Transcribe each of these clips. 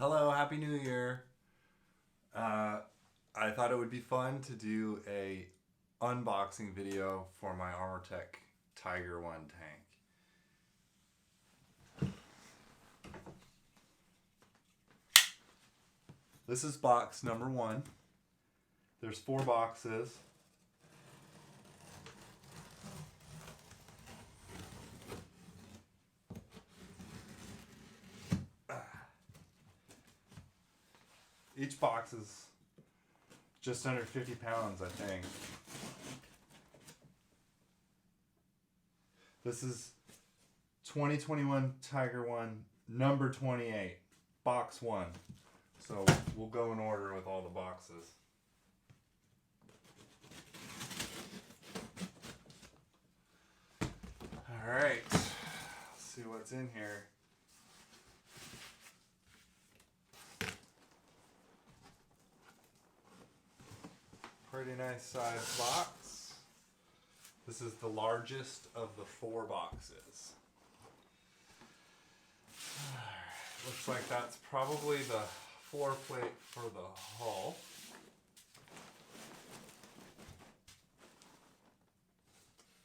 Hello, Happy New Year. I thought it would be fun to do a unboxing video for my Armortek Tiger tank. This is box number 1. There's 4 boxes. Each box is just under 50 pounds, I think. This is 2021 Tiger 1, number 28, box 1. So we'll go in order with all the boxes. All right, let's see what's in here. Pretty nice size box. This is the largest of the 4 boxes. Looks like that's probably the floor plate for the hull.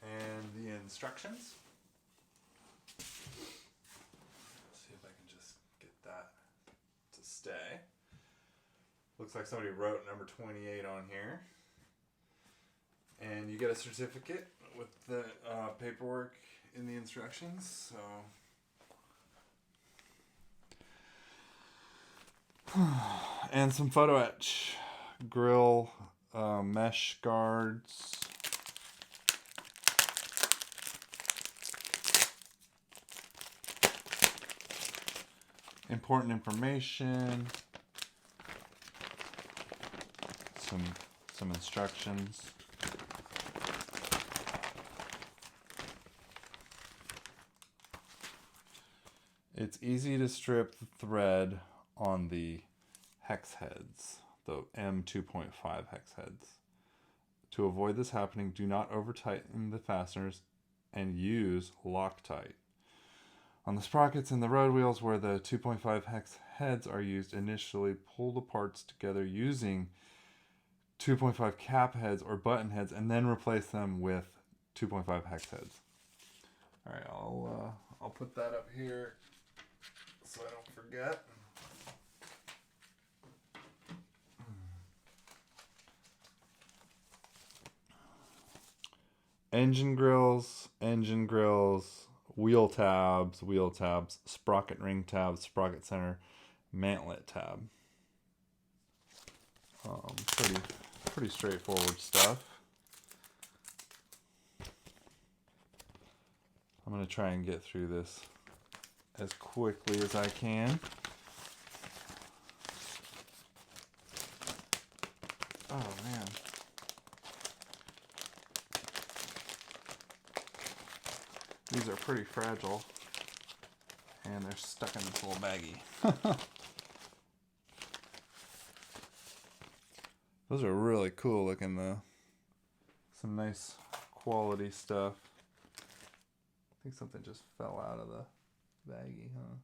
And the instructions. Let's see if I can just get that to stay. Looks like somebody wrote number 28 on here. And you get a certificate with the paperwork in the instructions. So, and some photo etch, grill, mesh guards, important information, some instructions. It's easy to strip the thread on the hex heads, the M2.5 hex heads. To avoid this happening, do not over tighten the fasteners and use Loctite. On the sprockets and the road wheels where the 2.5 hex heads are used, initially pull the parts together using 2.5 cap heads or button heads and then replace them with 2.5 hex heads. All right, I'll put that up here so I don't forget. Engine grills, wheel tabs, sprocket ring tabs, sprocket center, mantlet tab. Pretty straightforward stuff. I'm going to try and get through this as quickly as I can. Oh man. These are pretty fragile and they're stuck in this little baggie. Those are really cool looking though. Some nice quality stuff. I think something just fell out of the baggie, huh?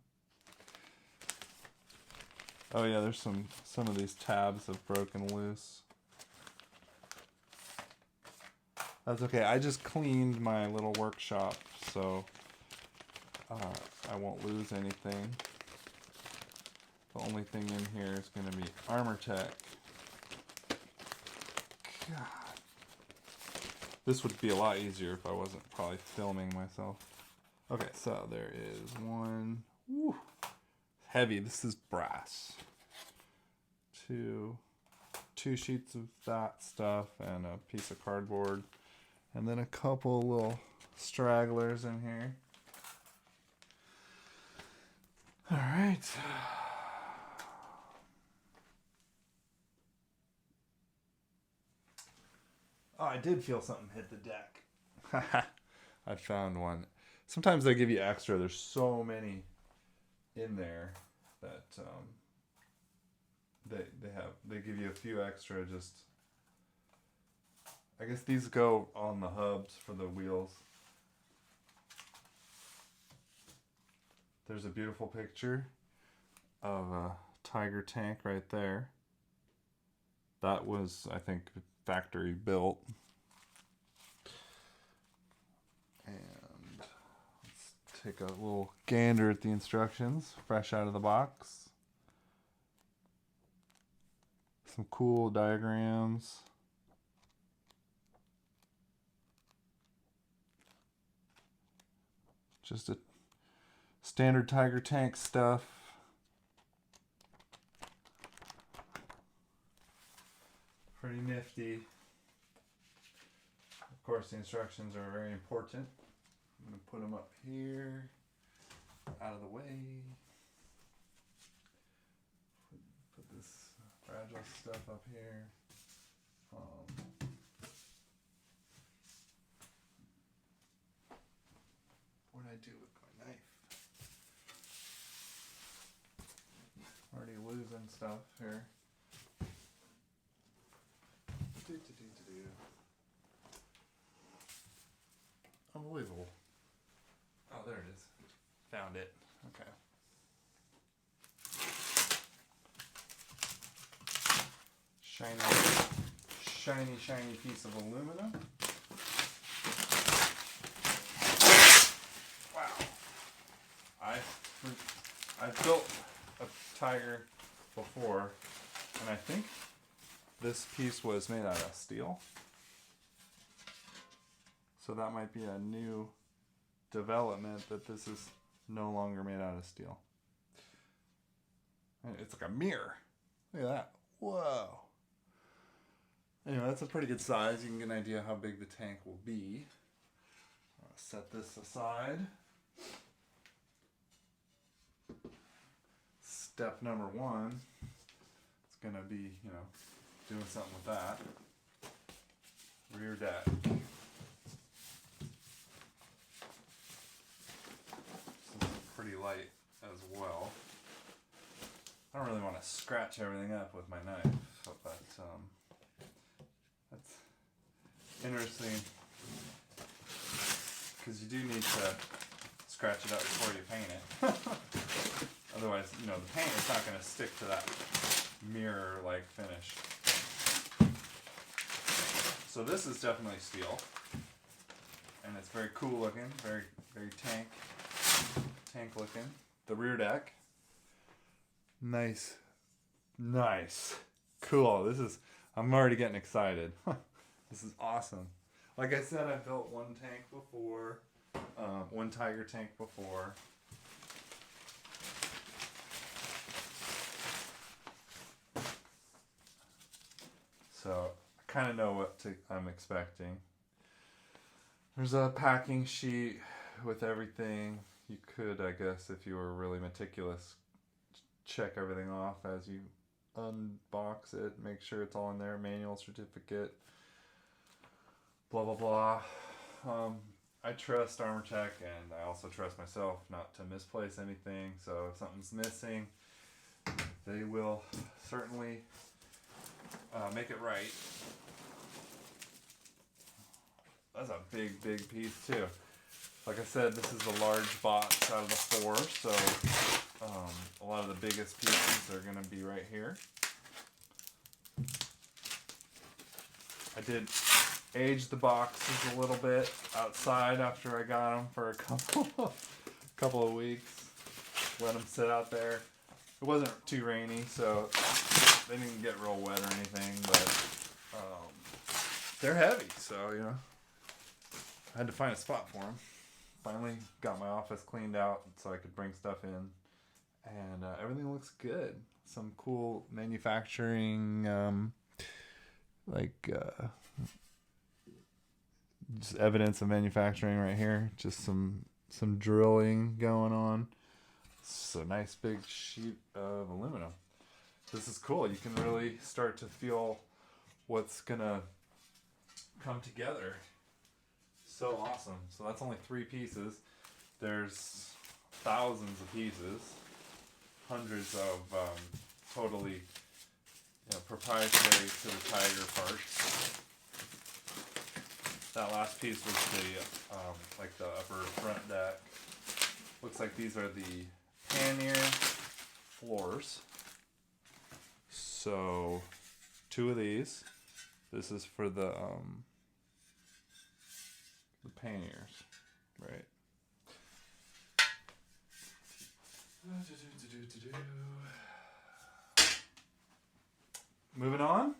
Oh yeah, there's some of these tabs have broken loose. That's okay. I just cleaned my little workshop, so I won't lose anything. The only thing in here is going to be Armortek. God. This would be a lot easier if I wasn't probably filming myself. Okay, so there is one. Woo, heavy. This is brass. Two sheets of that stuff and a piece of cardboard. And then a couple little stragglers in here. All right. Oh, I did feel something hit the deck. I found one. Sometimes they give you extra. There's so many in there that they give you a few extra. Just I guess these go on the hubs for the wheels. There's a beautiful picture of a Tiger Tank right there. That was, I think, factory built. And let's take a little gander at the instructions, fresh out of the box. Some cool diagrams. Just a standard Tiger Tank stuff. Pretty nifty. Of course, the instructions are very important. I'm going to put them up here, out of the way. Put this fragile stuff up here. What did I do with my knife? Already losing stuff here. Unbelievable. Oh, there it is. Found it. Okay. Shiny piece of aluminum. Wow. I've built a Tiger before, and I think this piece was made out of steel. So that might be a new development, that this is no longer made out of steel. And it's like a mirror. Look at that. Whoa. Anyway, that's a pretty good size. You can get an idea how big the tank will be. I'll set this aside. Step number one. It's going to be, doing something with that. Rear deck. Pretty light as well. I don't really want to scratch everything up with my knife, but that's interesting, because you do need to scratch it up before you paint it. Otherwise, the paint is not going to stick to that mirror-like finish. So this is definitely steel, and it's very cool looking, very, very tank looking. The rear deck, nice, cool. I'm already getting excited. This is awesome. Like I said, I built one tank before, one Tiger Tank before. So I kind of know what I'm expecting. There's a packing sheet with everything. You could, I guess, if you were really meticulous, check everything off as you unbox it, make sure it's all in there, manual, certificate, blah, blah, blah. I trust Armortek, and I also trust myself not to misplace anything, so if something's missing, they will certainly make it right. That's a big piece, too. Like I said, this is a large box out of the 4, so a lot of the biggest pieces are going to be right here. I did age the boxes a little bit outside after I got them for a couple of weeks. Let them sit out there. It wasn't too rainy, so they didn't get real wet or anything, but they're heavy, so I had to find a spot for them. Finally got my office cleaned out so I could bring stuff in, and everything looks good. Some cool manufacturing, just evidence of manufacturing right here. Just some drilling going on. It's a nice big sheet of aluminum. This is cool. You can really start to feel what's gonna come together. So awesome. So that's only 3 pieces. There's thousands of pieces, hundreds of totally proprietary to the Tiger parts. That last piece was the upper front deck. Looks like these are the pannier floors. So 2 of these. This is for the panniers, right? Moving on.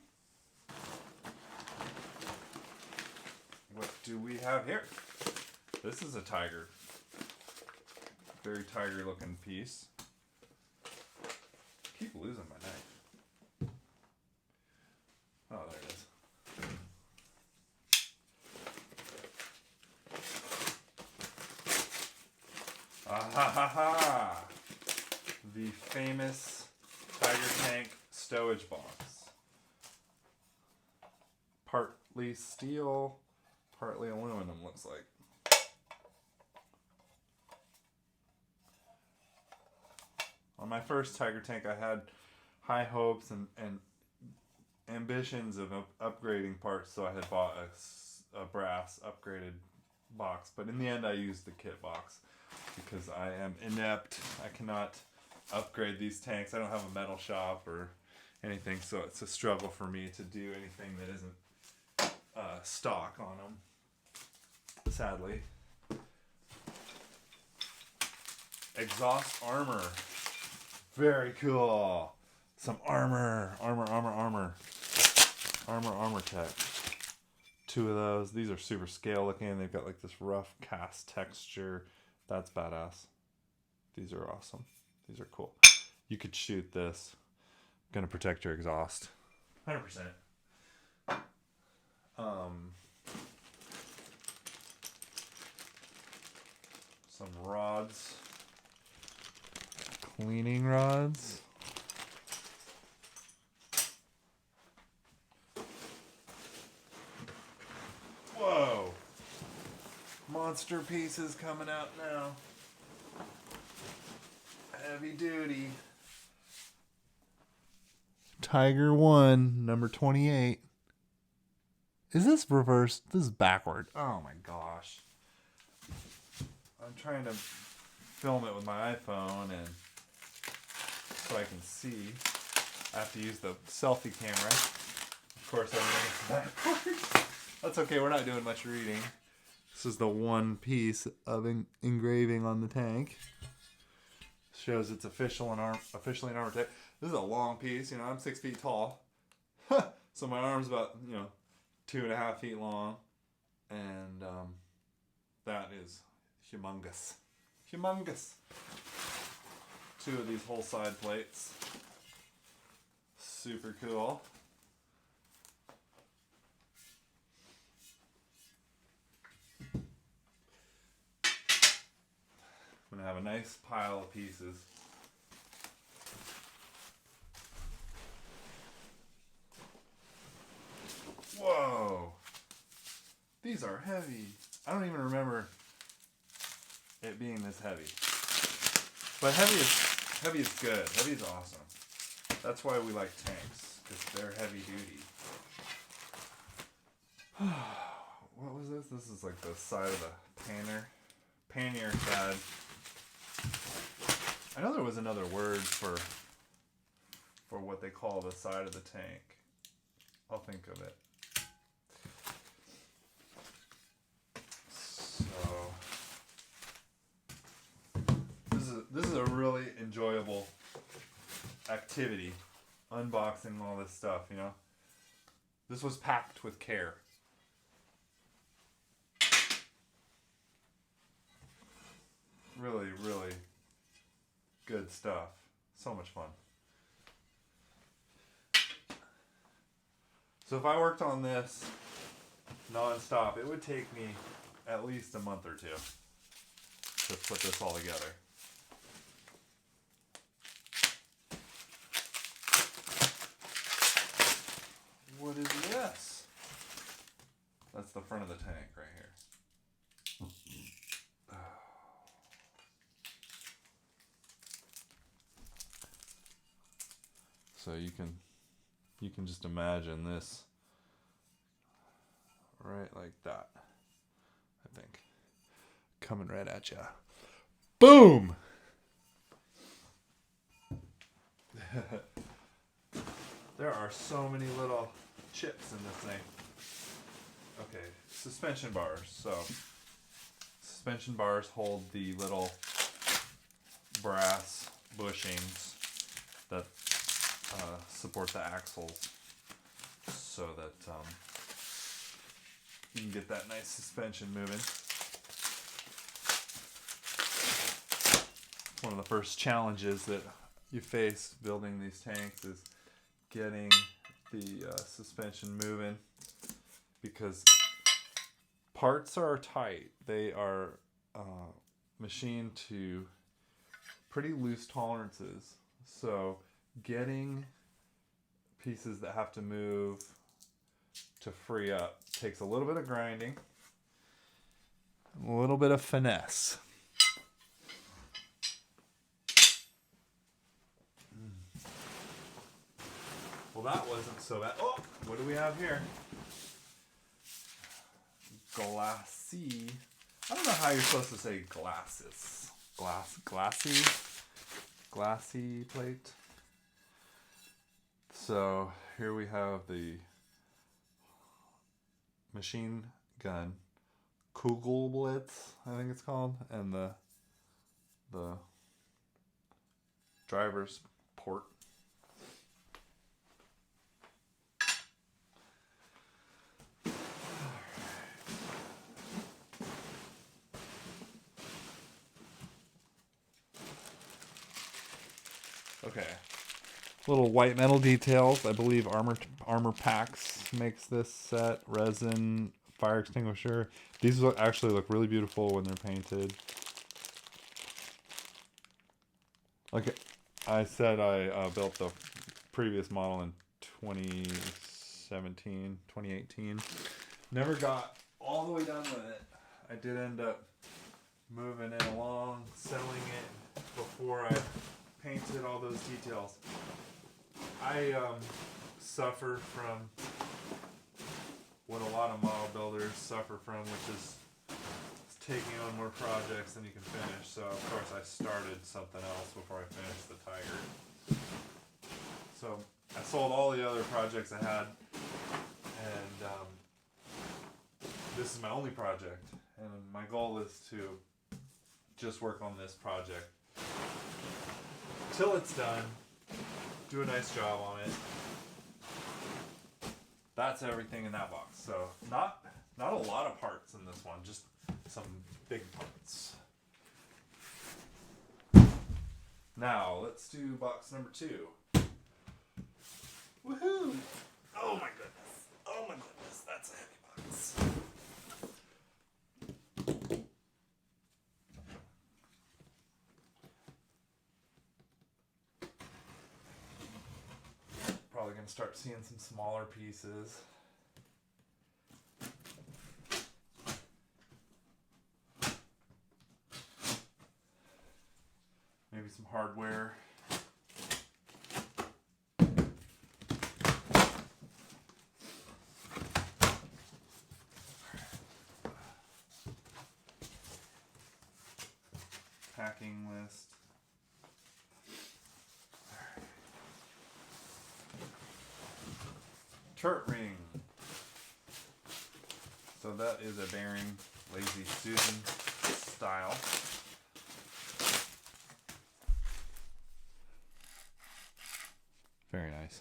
What do we have here? This is a tiger. Very tiger looking piece. I keep losing my knife. Oh, there it is. Ah ha ha ha! The famous Tiger Tank stowage box. Partly steel, partly aluminum, looks like. On my first Tiger Tank, I had high hopes and ambitions of upgrading parts, so I had bought a brass upgraded box. But in the end, I used the kit box because I am inept. I cannot upgrade these tanks. I don't have a metal shop or anything, so it's a struggle for me to do anything that isn't stock on them, sadly. Exhaust armor. Very cool. Some armor. Armortek. 2 of those. These are super scale looking. They've got like this rough cast texture. That's badass. These are awesome. These are cool. You could shoot this. Gonna protect your exhaust. 100%. Some rods. Cleaning rods. Whoa! Monster pieces coming out now. Heavy duty. Tiger 1, number 28. Is this reversed? This is backward. Oh my gosh. I'm trying to film it with my iPhone and so I can see. I have to use the selfie camera. Of course, everything's backwards. That's okay, we're not doing much reading. This is the one piece of engraving on the tank. Shows it's officially an Armortek. This is a long piece, you know, I'm 6 feet tall. So my arm's about, 2.5 feet long. And that is humongous. Humongous. 2 of these whole side plates. Super cool. I'm gonna have a nice pile of pieces. Whoa! These are heavy. I don't even remember it being this heavy. But heavy is good. Heavy is awesome. That's why we like tanks, because they're heavy duty. What was this? This is like the side of the pannier side. I know there was another word for what they call the side of the tank. I'll think of it. So this is a really enjoyable activity, unboxing all this stuff, you know. This was packed with care. Really, really good stuff. So much fun. So if I worked on this non-stop, it would take me at least a month or 2 to put this all together. What is this? That's the front of the tank right here. So you can just imagine this right like that, I think. Coming right at you. Boom! There are so many little chips in this thing. Okay, suspension bars. So, suspension bars hold the little brass bushings that support the axles so that you can get that nice suspension moving. One of the first challenges that you face building these tanks is getting the suspension moving, because parts are tight. They are machined to pretty loose tolerances. So getting pieces that have to move to free up takes a little bit of grinding, a little bit of finesse. Well, that wasn't so bad. Oh, what do we have here? Glassy. I don't know how you're supposed to say glasses. Glassy plate. So here we have the machine gun, Kugelblitz, I think it's called, and the driver's port. Okay. Little white metal details. I believe Armortek makes this set. Resin, fire extinguisher. These actually look really beautiful when they're painted. Like I said, I built the previous model in 2018. Never got all the way done with it. I did end up moving it along, selling it before I painted all those details. I suffer from what a lot of model builders suffer from, which is taking on more projects than you can finish. So of course I started something else before I finished the Tiger. So I sold all the other projects I had, and this is my only project, and my goal is to just work on this project till it's done, do a nice job on it. That's everything in that box. So not a lot of parts in this one, just some big parts. Now let's do box number 2. Woohoo! Oh my goodness. Oh my goodness, that's a heavy box. Probably going to start seeing some smaller pieces. Maybe some hardware. Packing list. Turret ring. So that is a bearing, Lazy Susan style. Very nice.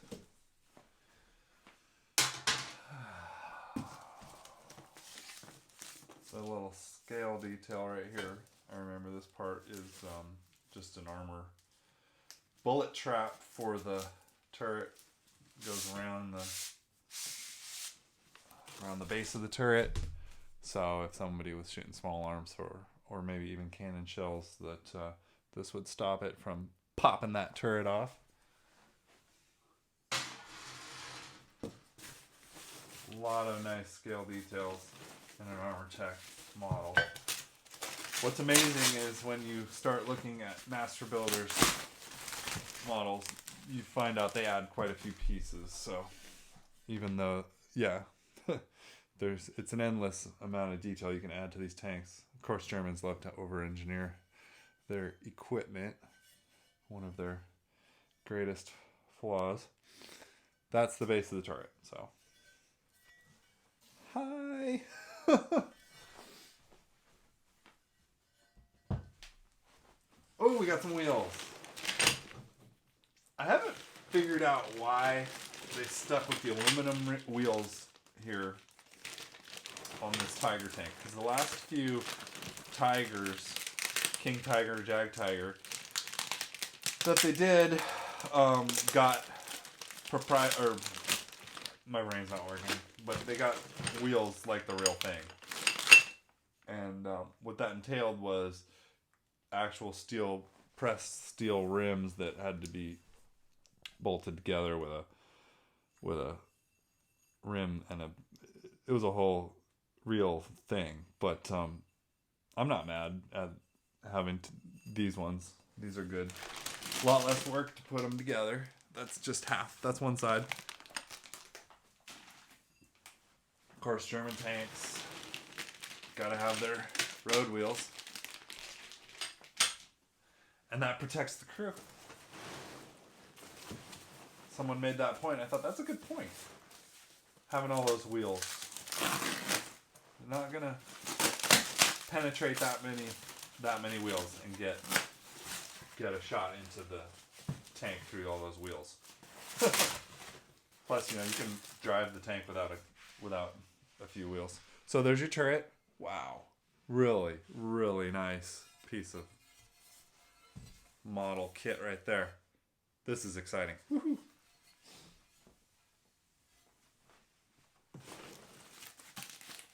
So a little scale detail right here. I remember this part is just an armor bullet trap for the turret. Goes around the base of the turret. So if somebody was shooting small arms or maybe even cannon shells, that this would stop it from popping that turret off. A lot of nice scale details in an Armortek model. What's amazing is when you start looking at Master Builders models, you find out they add quite a few pieces. So even though, yeah, it's an endless amount of detail you can add to these tanks. Of course, Germans love to over-engineer their equipment, one of their greatest flaws. That's the base of the turret. So, hi. Oh, we got some wheels. I haven't figured out why they stuck with the aluminum wheels here on this Tiger Tank. Because the last few Tigers, King Tiger, Jag Tiger, that they did, got or my brain's not working, but they got wheels like the real thing. And what that entailed was actual steel, pressed steel rims that had to be bolted together with a rim and it was a whole real thing. But I'm not mad at having these ones. These are good. A lot less work to put them together. That's just half. That's one side. Of course, German tanks gotta have their road wheels. And that protects the crew. Someone made that point. I thought that's a good point. Having all those wheels. You're not gonna penetrate that many wheels and get a shot into the tank through all those wheels. Plus, you can drive the tank without a few wheels. So there's your turret. Wow. Really, really nice piece of model kit right there. This is exciting. Woohoo.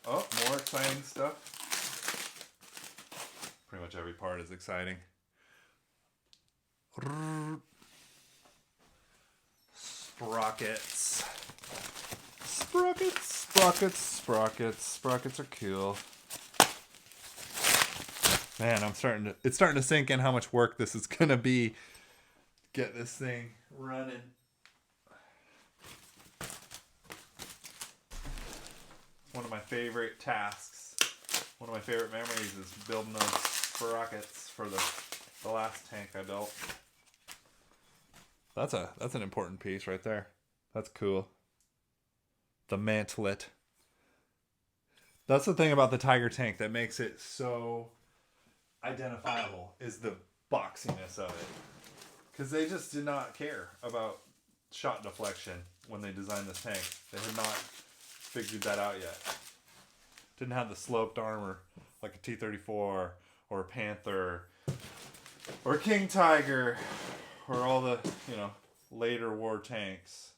Oh, more exciting stuff. Pretty much every part is exciting. Sprockets. Sprockets are cool. Man, it's starting to sink in how much work this is gonna be. Get this thing running. One of my favorite tasks, one of my favorite memories is building those sprockets for the last tank I built. That's an important piece right there. That's cool. The mantlet. That's the thing about the Tiger Tank that makes it so identifiable, is the boxiness of it. Because they just did not care about shot deflection when they designed this tank. They had not figured that out yet. Didn't have the sloped armor like a T-34 or a Panther or a King Tiger or all the, later war tanks.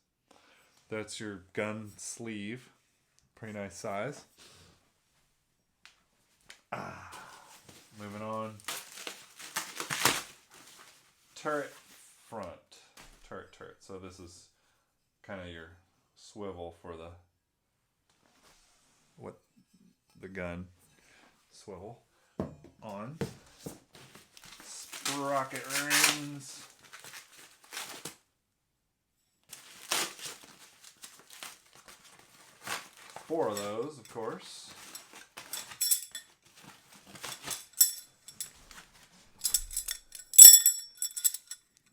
That's your gun sleeve. Pretty nice size. Moving on. Turret front. Turret. So this is kind of your swivel for the gun. Swivel on. Sprocket rings. Four of those, of course.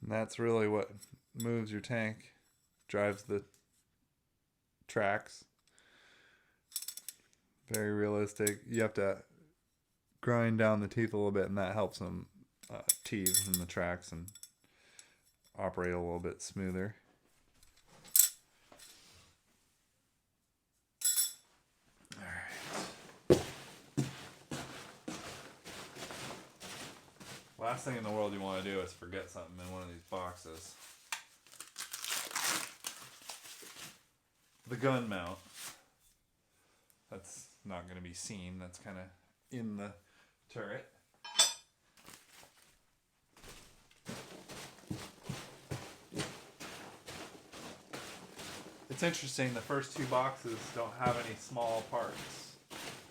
And that's really what moves your tank, drives the tracks. Very realistic. You have to grind down the teeth a little bit, and that helps them teeth in the tracks and operate a little bit smoother. Alright. Last thing in the world you want to do is forget something in one of these boxes. The gun mount. That's not going to be seen. That's kind of in the turret. It's interesting, the first two boxes don't have any small parts,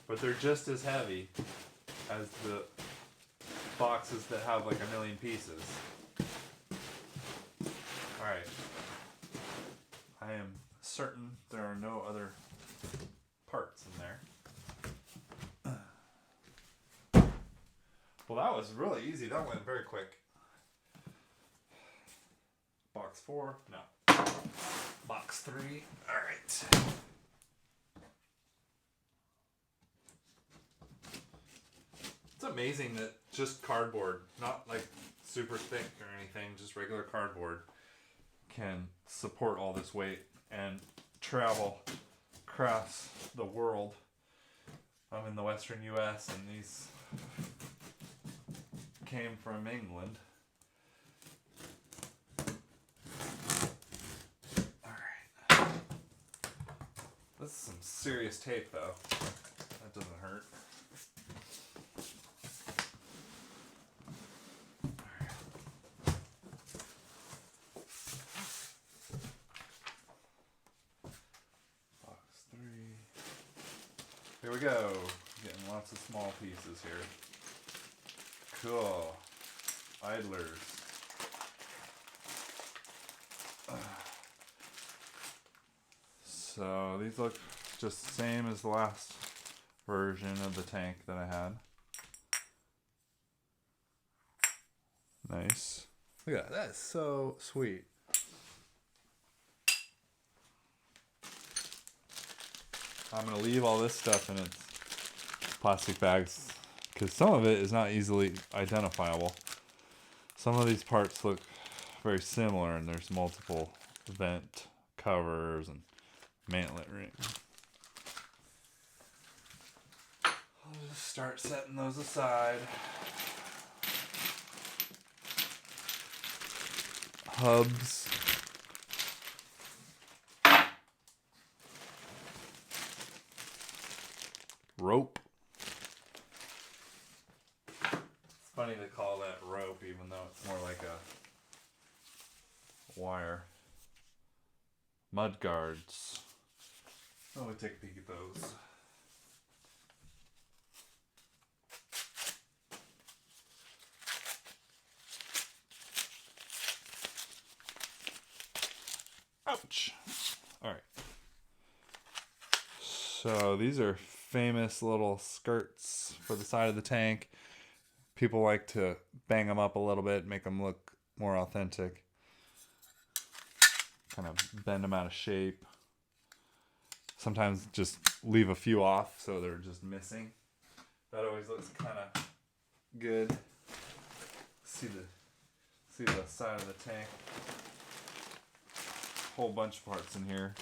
but they're just as heavy as the boxes that have like a million pieces. Alright. I am certain there are no other parts in there. Well, that was really easy. That went very quick. Box 4, no. Box 3. All right. It's amazing that just cardboard, not like super thick or anything, just regular cardboard, can support all this weight and travel across the world. I'm in the western US and these came from England. Alright. This is some serious tape though. That doesn't hurt. Here we go. Getting lots of small pieces here. Cool. Idlers. So these look just the same as the last version of the tank that I had. Nice. Look at that. That's so sweet. I'm going to leave all this stuff in its plastic bags because some of it is not easily identifiable. Some of these parts look very similar and there's multiple vent covers and mantlet rings. I'll just start setting those aside. Hubs. Rope. It's funny to call that rope even though it's more like a wire. Mud guards. Let me take a peek at those. Ouch. Alright. So these are famous little skirts for the side of the tank. People like to bang them up a little bit, make them look more authentic. Kind of bend them out of shape. Sometimes just leave a few off so they're just missing. That always looks kind of good. See the side of the tank. Whole bunch of parts in here.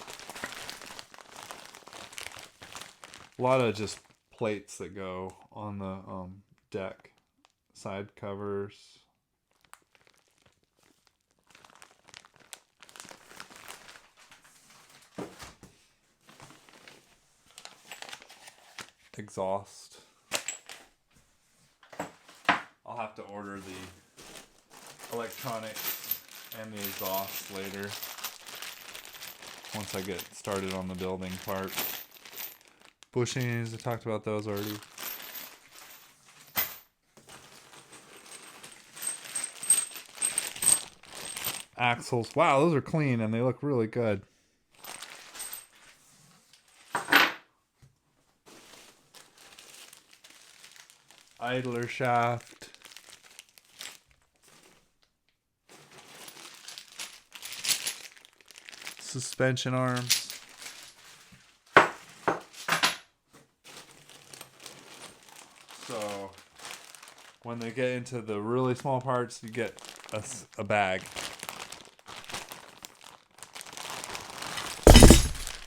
A lot of just plates that go on the deck. Side covers. Exhaust. I'll have to order the electronics and the exhaust later. Once I get started on the building part. Bushings, I talked about those already. Axles. Wow, those are clean and they look really good. Idler shaft. Suspension arms. So when they get into the really small parts, you get a bag.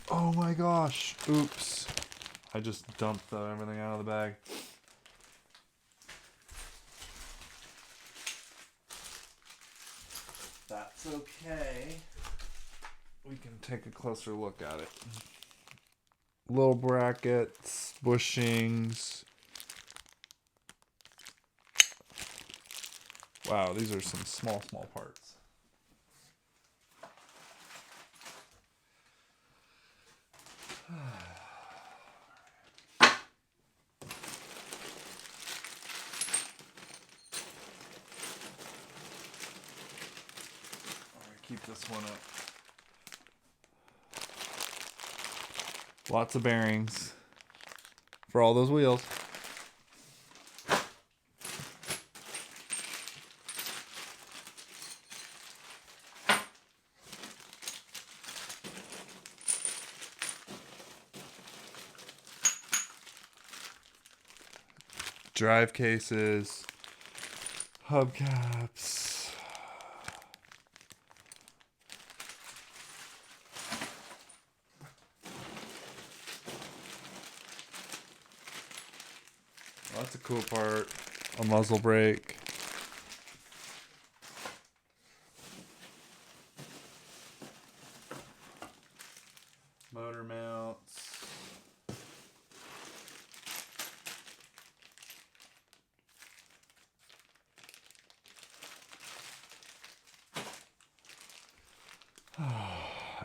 Oh my gosh. Oops. I just dumped everything out of the bag. That's okay. We can take a closer look at it. Little brackets, bushings. Wow, these are some small parts. Keep this one up. Lots of bearings for all those wheels. drive cases, hubcaps. Well, that's a cool part. A muzzle brake. Motor mounts.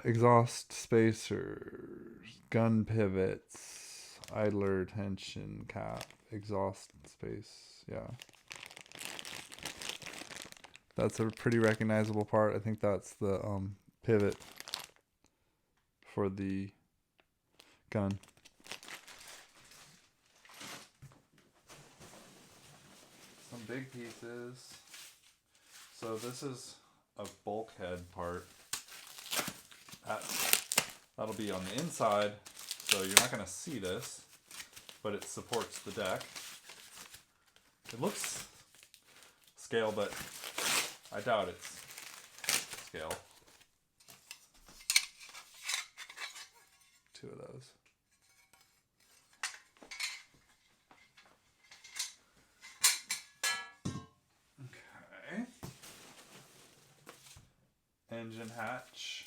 Exhaust spacers, gun pivots, idler tension cap, exhaust space. Yeah. That's a pretty recognizable part. I think that's the pivot for the gun. Some big pieces. So this is a bulkhead part. That'll be on the inside, so you're not going to see this, but it supports the deck. It looks scale, but I doubt it's scale. Two of those. Okay. Engine hatch.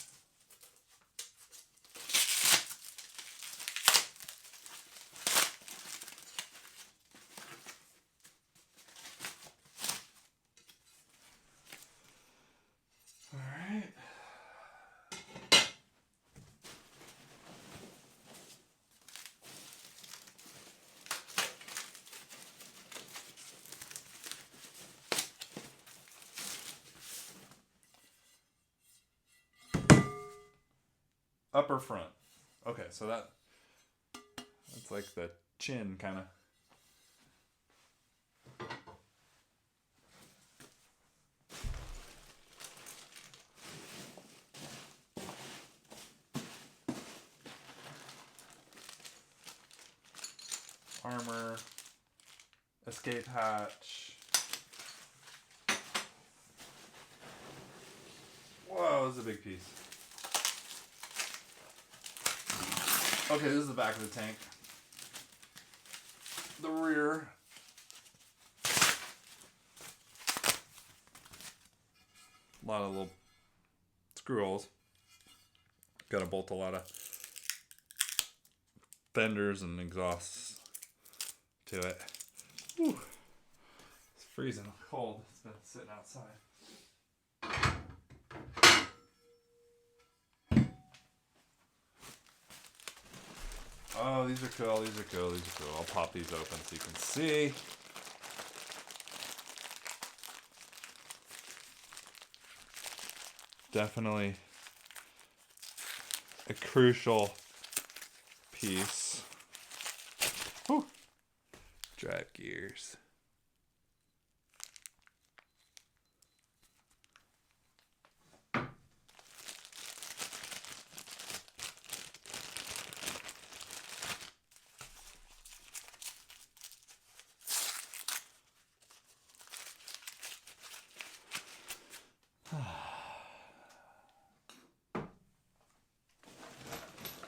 Upper front. Okay, so that's like the chin kind of. Armor, escape hatch. Whoa, this is a big piece. Okay, this is the back of the tank. The rear. A lot of little screw holes. Got to bolt a lot of fenders and exhausts to it. Whew. It's freezing cold. It's been sitting outside. Oh, these are cool, these are cool, these are cool. I'll pop these open so you can see. Definitely a crucial piece. Whew. Drive gears.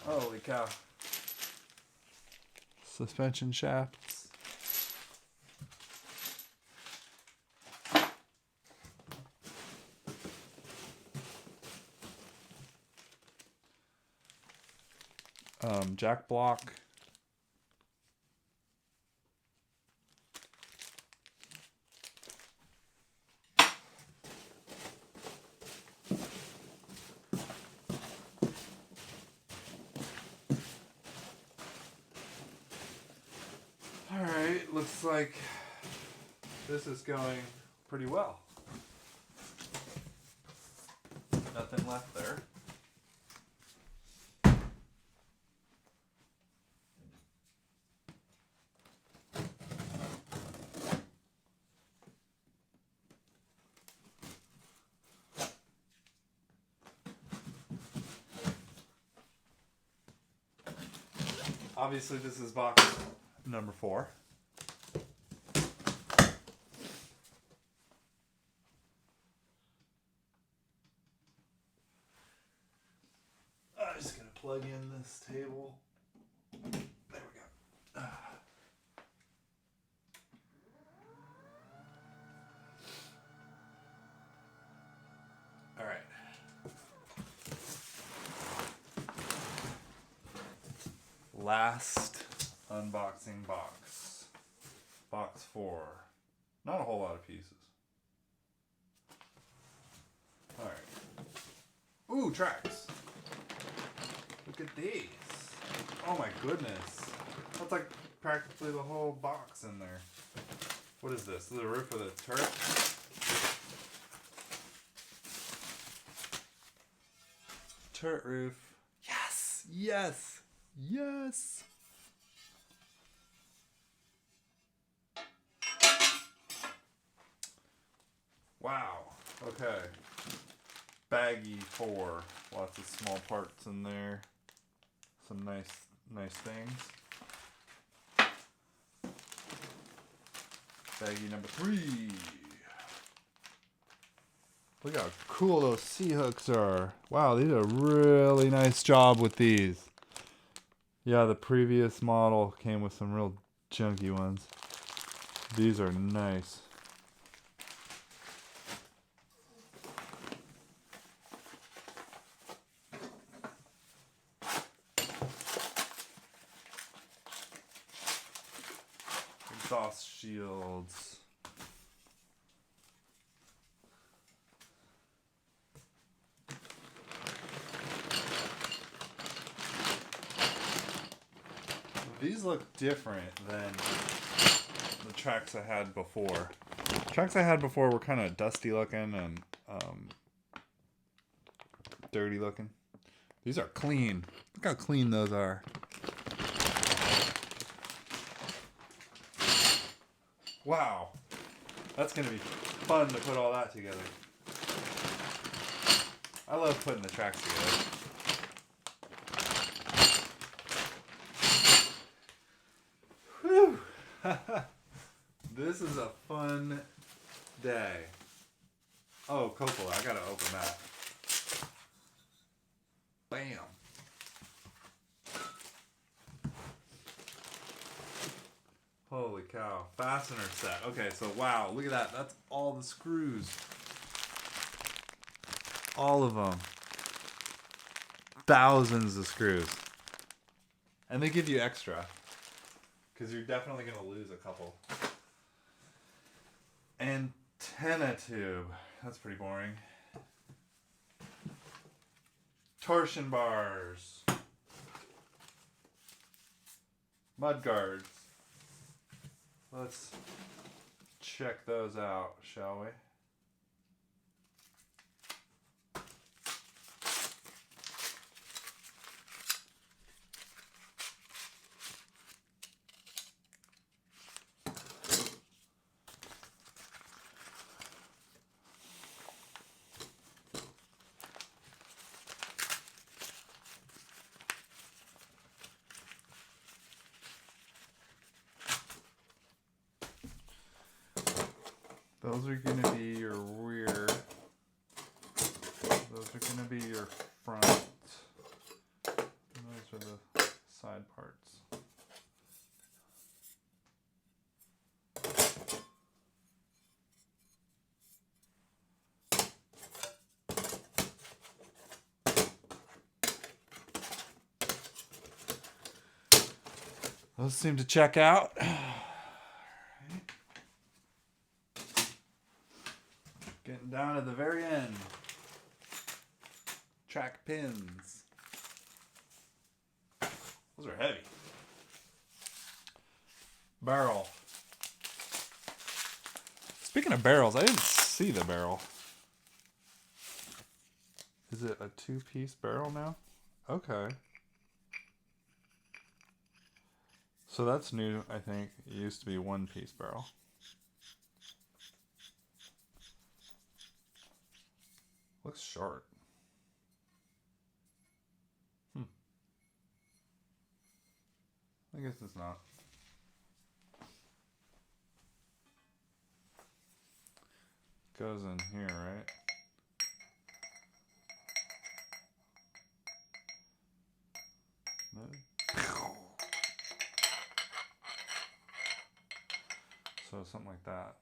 Holy cow. Suspension shafts. Jack block. Alright, looks like this is going pretty well. Nothing left there. Obviously this is box number 4. plug in this table. There we go. All right. Last unboxing box. Box 4. Not a whole lot of pieces. Alright. Ooh, tracks. Look at these. Oh my goodness. That's like practically the whole box in there. What is this? This is the roof of the turret? Turret roof. Yes! Yes! Yes! Wow. Okay. Baggy 4. Lots of small parts in there. Some nice things. Baggy number 3. Look how cool those C-hooks are. Wow, they did a really nice job with these. Yeah, the previous model came with some real junky ones. These are nice. Exhaust shields. These look different than the tracks I had before. Tracks I had before were kind of dusty looking and dirty looking. These are clean. Look how clean those are. Wow. That's going to be fun to put all that together. I love putting the tracks together. Whew. This is a fun day. Oh, Coppola. I got to open that. Bam. Holy cow. Fastener set. Okay, so wow, look at that. That's all the screws. All of them. Thousands of screws. And they give you extra. Because you're definitely going to lose a couple. Antenna tube. That's pretty boring. Torsion bars. Mud guards. Let's check those out, shall we? Those are going to be your rear. Those are going to be your front. And those are the side parts. Those seem to check out. Getting down to the very end. Track pins. Those are heavy. Barrel. Speaking of barrels, I didn't see the barrel. Is it a 2-piece barrel now? Okay. So that's new, I think. It used to be 1-piece barrel. Looks short. I guess it's not. Goes in here, right? So something like that.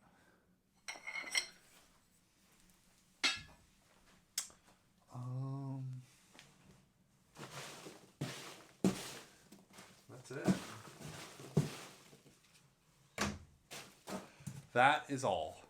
That's it. That is all.